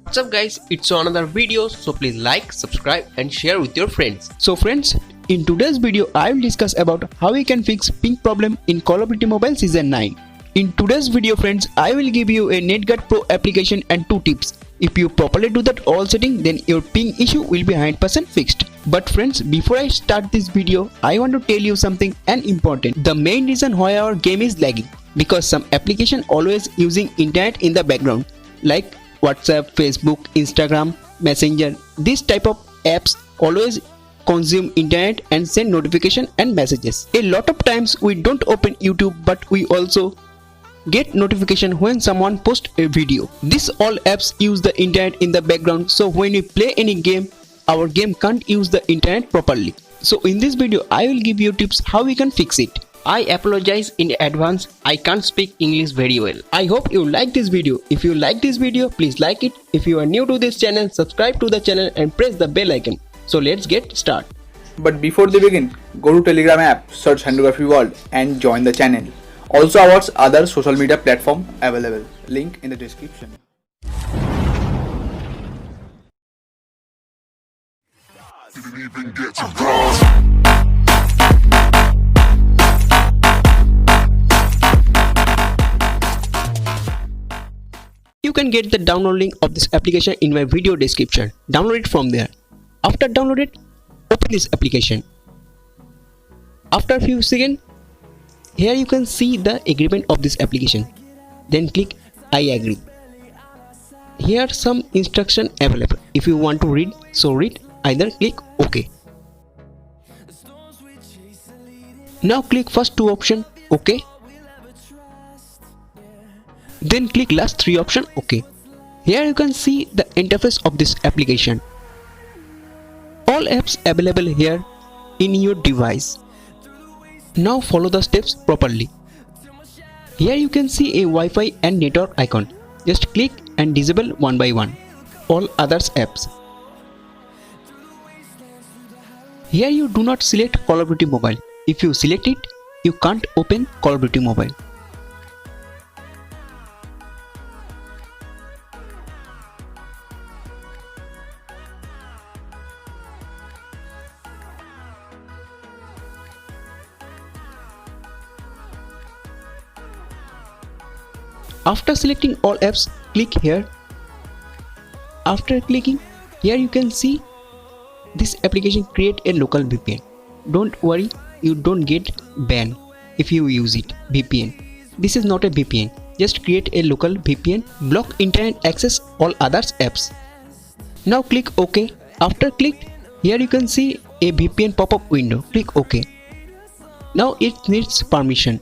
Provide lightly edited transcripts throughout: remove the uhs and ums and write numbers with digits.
What's up guys, it's another video, so please like, subscribe and share with your friends. So friends, in today's video I will discuss about how we can fix ping problem in Call of Duty Mobile Season 9. In today's video friends, I will give you a NetGuard Pro application and 2 tips. If you properly do that all setting, then your ping issue will be 100% fixed. But friends, before I start this video, I want to tell you something important. The main reason why our game is lagging, because some application always using internet in the background, like WhatsApp, Facebook, Instagram, Messenger. This type of apps always consume internet and send notification and messages. A lot of times we don't open YouTube, but we also get notification when someone posts a video. These all apps use the internet in the background, so when we play any game, our game can't use the internet properly. So in this video I will give you tips how we can fix it. I apologize in advance, I can't speak English very well. I hope you like this video. If you like this video, please like it. If you are new to this channel, subscribe to the channel and press the bell icon. So let's get started. But before they begin, go to Telegram app, search Handographyworld and join the channel. Also our other social media platform available. Link in the description. You can get the download link of this application in my video description. Download it from there. After download it, open this application. After a few seconds, here you can see the agreement of this application. Then click I agree. Here are some instructions available. If you want to read, so read. Either click OK. Now click first 2 options OK. Then click last 3 options OK. Here you can see the interface of this application. All apps available here in your device. Now follow the steps properly. Here you can see a Wi-Fi and network icon. Just click and disable one by one all others apps. Here you do not select Call of Duty Mobile. If you select it, you can't open Call of Duty Mobile. After selecting all apps, click here. After clicking, here you can see this application create a local VPN. Don't worry, you don't get banned if you use it. VPN. This is not a VPN. Just create a local VPN. Block internet access all others apps. Now click OK. After click, here you can see a VPN pop-up window. Click OK. Now it needs permission.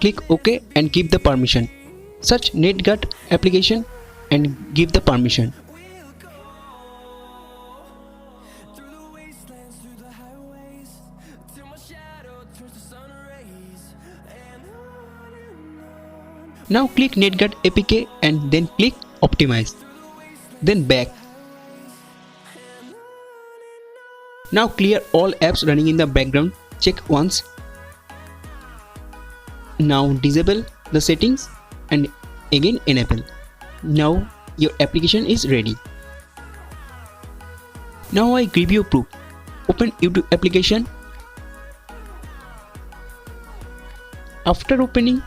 Click OK and give the permission. Search NetGuard application and give the permission. Now click NetGuard APK and then click Optimize. Then back. Now clear all apps running in the background. Check once. Now disable the settings and again enable. Now your application is ready. Now I give you proof. Open YouTube application. After opening,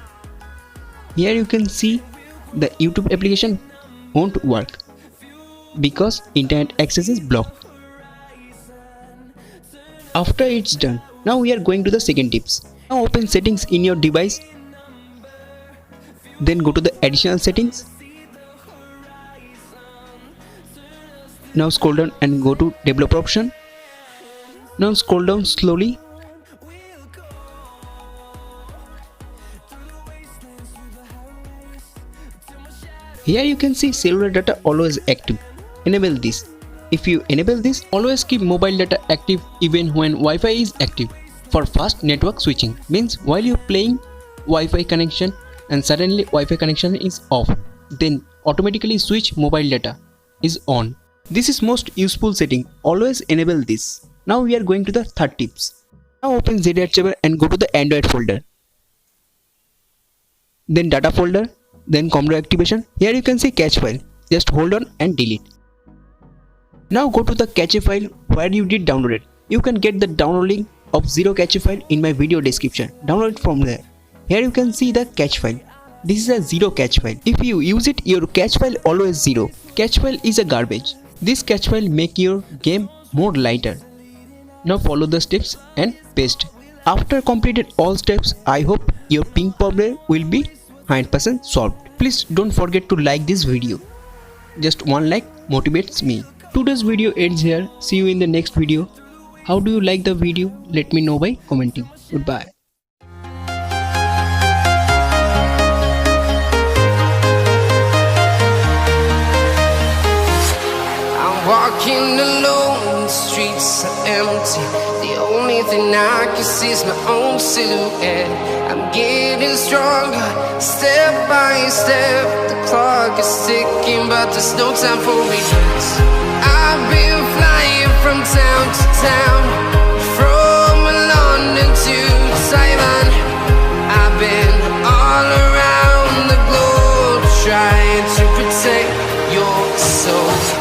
here you can see the YouTube application won't work because internet access is blocked. After it's done, now we are going to the second tips. Now open settings in your device. Then go to the additional settings. Now scroll down and go to developer option. Now scroll down slowly. Here you can see cellular data always active. Enable this. If you enable this, always keep mobile data active even when Wi-Fi is active. For fast network switching, means while you're playing Wi-Fi connection and suddenly Wi-Fi connection is off, then automatically switch mobile data is on. This is most useful setting. Always enable this. Now we are going to the third tips. Now open ZHAver and go to the Android folder. Then data folder, then Commodore activation. Here you can see cache file. just hold on and delete. Now go to the cache file where you did download it. You can get the download link of zero cache file in my video description. Download it from there. Here you can see the cache file. This is a zero cache file. If you use it, your cache file always zero. Cache file is a garbage. This cache file make your game more lighter. Now follow the steps and paste. After completed all steps, I hope your ping problem will be 100% solved. Please don't forget to like this video. Just one like motivates me. Today's video ends here. See you in the next video. How do you like the video? Let me know by commenting. Goodbye. I'm walking alone, the streets are empty. The only thing I can see is my own silhouette. I'm getting stronger, step by step. The clock is ticking, but there's no time for regrets. I've been flying from town to town, from London to Taiwan. I've been all around the globe, trying to protect your soul.